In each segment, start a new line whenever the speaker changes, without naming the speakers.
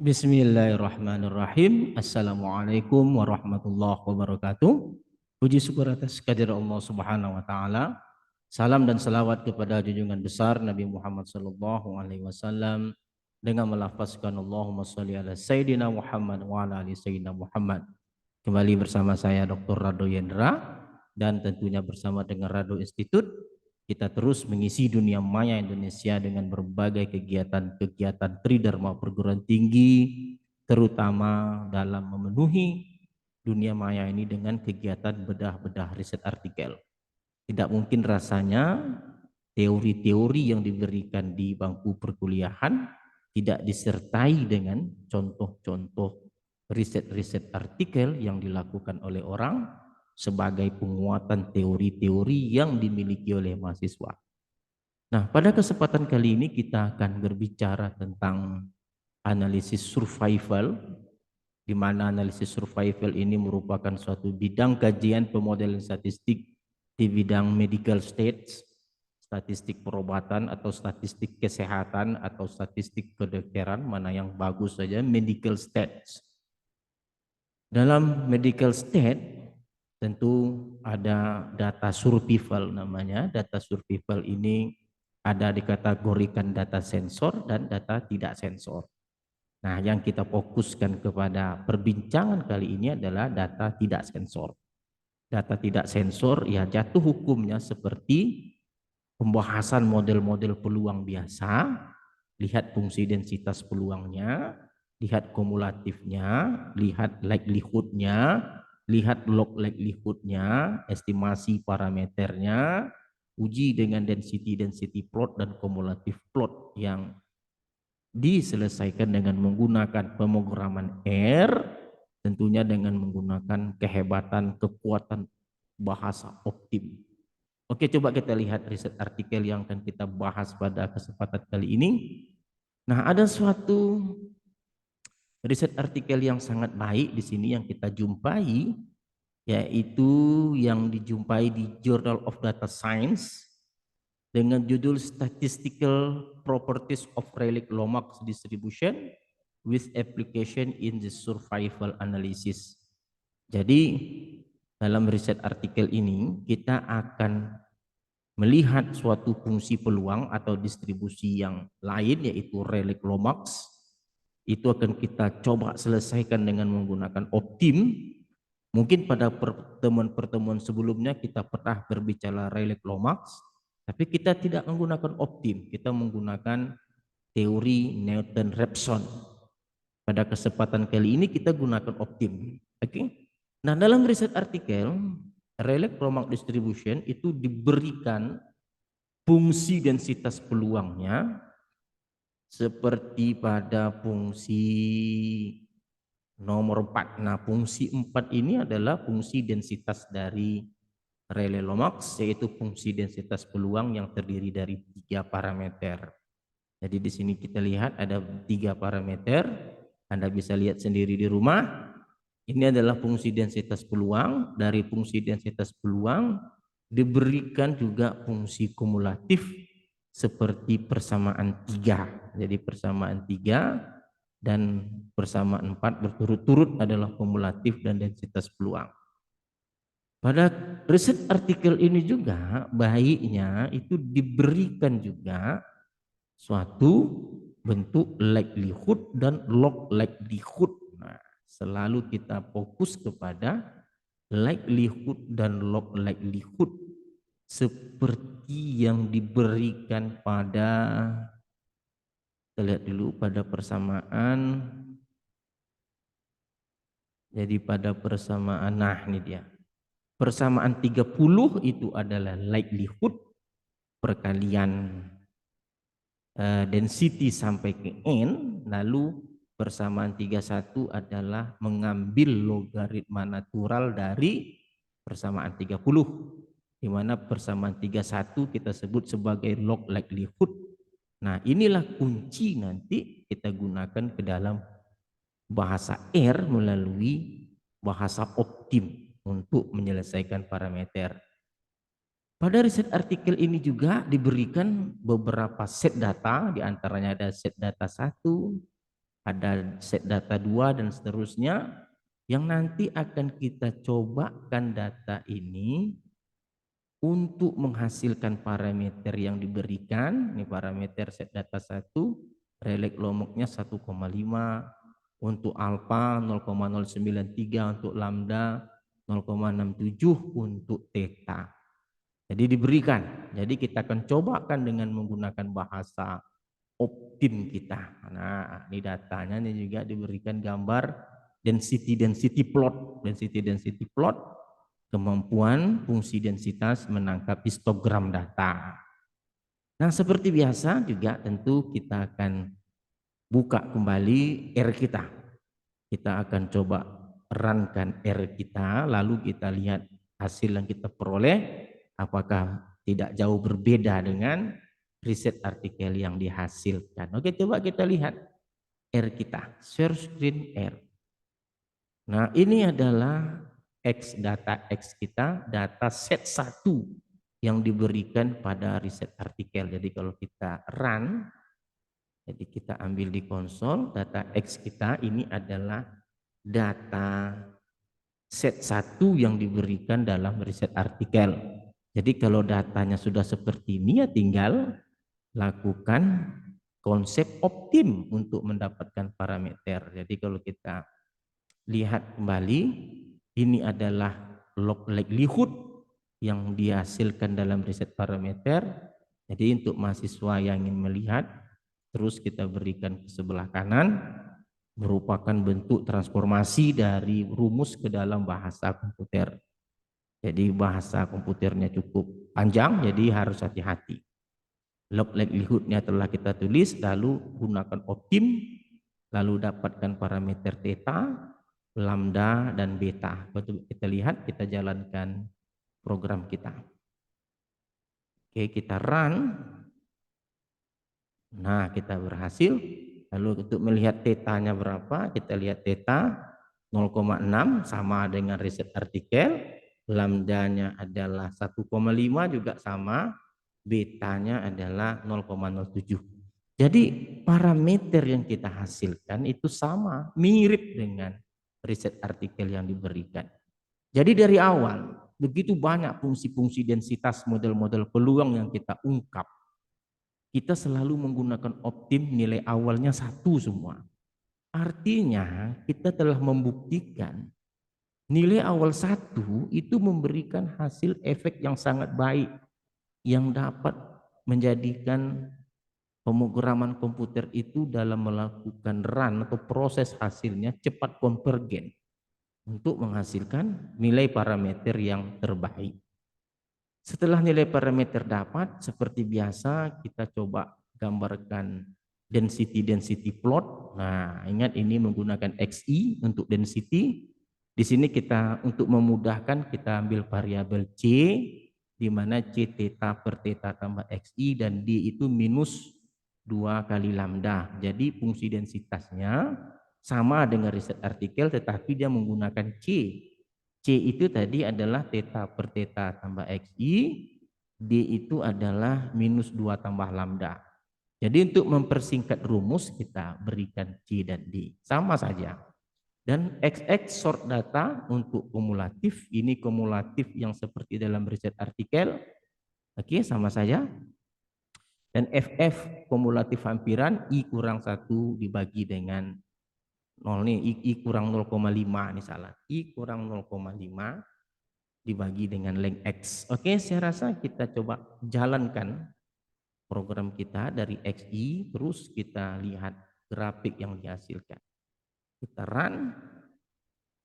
Bismillahirrahmanirrahim. Assalamualaikum warahmatullahi wabarakatuh. Puji syukur atas kehadirat Allah Subhanahu wa taala. Salam dan salawat kepada junjungan besar Nabi Muhammad sallallahu alaihi wasallam dengan melafazkan Allahumma shalli ala sayyidina Muhammad wa ala ali sayyidina Muhammad. Kembali bersama saya Dr. Rado Yendra dan tentunya bersama dengan Rado Institute kita terus mengisi dunia maya Indonesia dengan berbagai kegiatan-kegiatan tridharma perguruan tinggi, terutama dalam memenuhi dunia maya ini dengan kegiatan bedah-bedah riset artikel. Tidak mungkin rasanya teori-teori yang diberikan di bangku perkuliahan tidak disertai dengan contoh-contoh riset-riset artikel yang dilakukan oleh orang sebagai penguatan teori-teori yang dimiliki oleh mahasiswa. Nah, pada kesempatan kali ini kita akan berbicara tentang analisis survival, di mana analisis survival ini merupakan suatu bidang kajian pemodelan statistik di bidang medical stats, statistik perobatan atau statistik kesehatan atau statistik kedokteran, mana yang bagus saja, medical stats. Dalam medical stat tentu ada data survival namanya. Data survival ini ada dikategorikan data sensor dan data tidak sensor. Nah, yang kita fokuskan kepada perbincangan kali ini adalah data tidak sensor. Data tidak sensor ya jatuh hukumnya seperti pembahasan model-model peluang biasa, lihat fungsi densitas peluangnya, lihat kumulatifnya, lihat likelihoodnya, lihat log likelihoodnya, estimasi parameternya, uji dengan density plot dan kumulatif plot yang diselesaikan dengan menggunakan pemrograman R, tentunya dengan menggunakan kehebatan kekuatan bahasa optim. Oke, coba kita lihat riset artikel yang akan kita bahas pada kesempatan kali ini. Nah, ada suatu riset artikel yang sangat baik di sini yang kita jumpai, yaitu yang dijumpai di Journal of Data Science dengan judul Statistical Properties of Rayleigh Lomax Distribution with Application in the Survival Analysis. Jadi dalam riset artikel ini kita akan melihat suatu fungsi peluang atau distribusi yang lain yaitu Rayleigh Lomax. Itu akan kita coba selesaikan dengan menggunakan optim. Mungkin pada pertemuan-pertemuan sebelumnya kita pernah berbicara Rayleigh Lomax, tapi kita tidak menggunakan optim, kita menggunakan teori Newton-Raphson. Pada kesempatan kali ini kita gunakan optim. Oke. Nah, dalam riset artikel Rayleigh Lomax distribution itu diberikan fungsi densitas peluangnya seperti pada fungsi nomor 4. Nah, fungsi 4 ini adalah fungsi densitas dari Rayleigh Lomax, yaitu fungsi densitas peluang yang terdiri dari 3 parameter. Jadi di sini kita lihat ada 3 parameter. Anda bisa lihat sendiri di rumah. Ini adalah fungsi densitas peluang. Dari fungsi densitas peluang diberikan juga fungsi kumulatif seperti persamaan 3. Jadi persamaan 3 dan persamaan 4 berturut-turut adalah kumulatif dan densitas peluang. Pada riset artikel ini juga baiknya itu diberikan juga suatu bentuk likelihood dan log likelihood. Nah, selalu kita fokus kepada likelihood dan log likelihood seperti yang diberikan pada, kita lihat dulu pada persamaan. Jadi pada persamaan, nah ini dia. Persamaan 30 itu adalah likelihood perkalian density sampai ke n, lalu persamaan 31 adalah mengambil logaritma natural dari persamaan 30, di mana persamaan 31 kita sebut sebagai log likelihood. Nah, inilah kunci nanti kita gunakan ke dalam bahasa R melalui bahasa optim untuk menyelesaikan parameter. Pada riset artikel ini juga diberikan beberapa set data, diantaranya ada set data 1, ada set data 2 dan seterusnya, yang nanti akan kita cobakan data ini untuk menghasilkan parameter yang diberikan. Ini parameter set data 1, relek lomoknya 1,5, untuk alfa 0,093, untuk lambda 0,67, untuk theta. Jadi diberikan. Jadi kita akan cobakan dengan menggunakan bahasa optim kita. Nah, ini datanya ini juga diberikan gambar density plot. Density plot, kemampuan fungsi densitas menangkap histogram data. Nah, seperti biasa juga tentu kita akan buka kembali R kita. Kita akan coba runkan R kita, lalu kita lihat hasil yang kita peroleh apakah tidak jauh berbeda dengan riset artikel yang dihasilkan. Oke, coba kita lihat R kita, share screen R. Nah, ini adalah data X kita, data set 1 yang diberikan pada riset artikel. Jadi kalau kita run, jadi kita ambil di konsol, data X kita ini adalah data set 1 yang diberikan dalam riset artikel. Jadi kalau datanya sudah seperti ini ya tinggal lakukan konsep optim untuk mendapatkan parameter. Jadi kalau kita lihat kembali, ini adalah log likelihood yang dihasilkan dalam riset parameter. Jadi untuk mahasiswa yang ingin melihat, terus kita berikan ke sebelah kanan, merupakan bentuk transformasi dari rumus ke dalam bahasa komputer. Jadi bahasa komputernya cukup panjang, jadi harus hati-hati. Log likelihood-nya telah kita tulis, lalu gunakan optim, lalu dapatkan parameter theta, lambda, dan beta. Betul, kita lihat, kita jalankan program kita. Oke, kita run. Nah, kita berhasil. Lalu untuk melihat tetanya berapa, kita lihat theta 0,6 sama dengan riset artikel. Lambdanya adalah 1,5 juga sama, betanya adalah 0,07. Jadi parameter yang kita hasilkan itu sama, mirip dengan riset artikel yang diberikan. Jadi dari awal begitu banyak fungsi-fungsi densitas model-model peluang yang kita ungkap. Kita selalu menggunakan optim, nilai awalnya 1 semua. Artinya kita telah membuktikan nilai awal 1 itu memberikan hasil efek yang sangat baik yang dapat menjadikan pemrograman komputer itu dalam melakukan run atau proses hasilnya cepat konvergen untuk menghasilkan nilai parameter yang terbaik. Setelah nilai parameter dapat, seperti biasa kita coba gambarkan density plot. Nah, ingat ini menggunakan XI untuk density. Di sini kita untuk memudahkan kita ambil variabel C, di mana C theta per theta tambah XI dan D itu minus 2 kali lambda. Jadi fungsi densitasnya sama dengan riset artikel tetapi dia menggunakan C. C itu tadi adalah theta per theta tambah XI, D itu adalah minus 2 tambah lambda. Jadi untuk mempersingkat rumus kita berikan C dan D. Sama saja. Dan XX sort data untuk kumulatif, ini kumulatif yang seperti dalam riset artikel. Oke, sama saja. Dan FF kumulatif hampiran, I kurang 1 dibagi dengan 0 nih, I kurang 0,5 ini salah. I kurang 0,5 dibagi dengan length X. Oke, saya rasa kita coba jalankan program kita dari XI, terus kita lihat grafik yang dihasilkan. Kita run.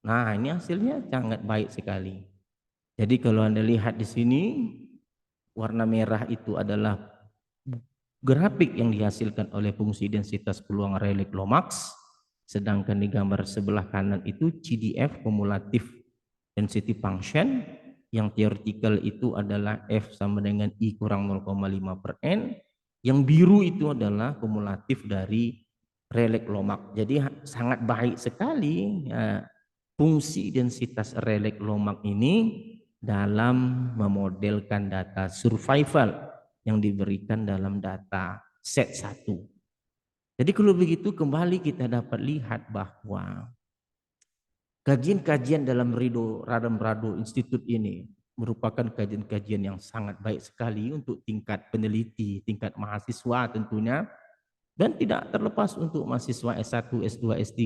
Nah, ini hasilnya sangat baik sekali. Jadi kalau Anda lihat di sini, warna merah itu adalah grafik yang dihasilkan oleh fungsi densitas peluang Rayleigh Lomax, sedangkan di gambar sebelah kanan itu CDF kumulatif density function, yang theoretical itu adalah F sama dengan I kurang 0,5 per N, yang biru itu adalah kumulatif dari Rayleigh Lomax. Jadi sangat baik sekali fungsi densitas Rayleigh Lomax ini dalam memodelkan data survival yang diberikan dalam data set 1. Jadi kalau begitu kembali kita dapat lihat bahwa kajian-kajian dalam Radam Rado Institute ini merupakan kajian-kajian yang sangat baik sekali untuk tingkat peneliti, tingkat mahasiswa tentunya, dan tidak terlepas untuk mahasiswa S1, S2, S3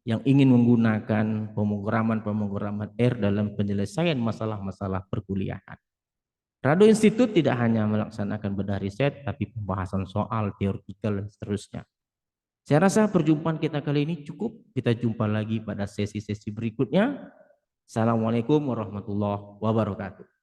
yang ingin menggunakan pemrograman-pemrograman R dalam penyelesaian masalah-masalah perkuliahan. Rado Institute tidak hanya melaksanakan bedah riset, tapi pembahasan soal teoretikal dan seterusnya. Saya rasa perjumpaan kita kali ini cukup. Kita jumpa lagi pada sesi-sesi berikutnya. Assalamualaikum warahmatullahi wabarakatuh.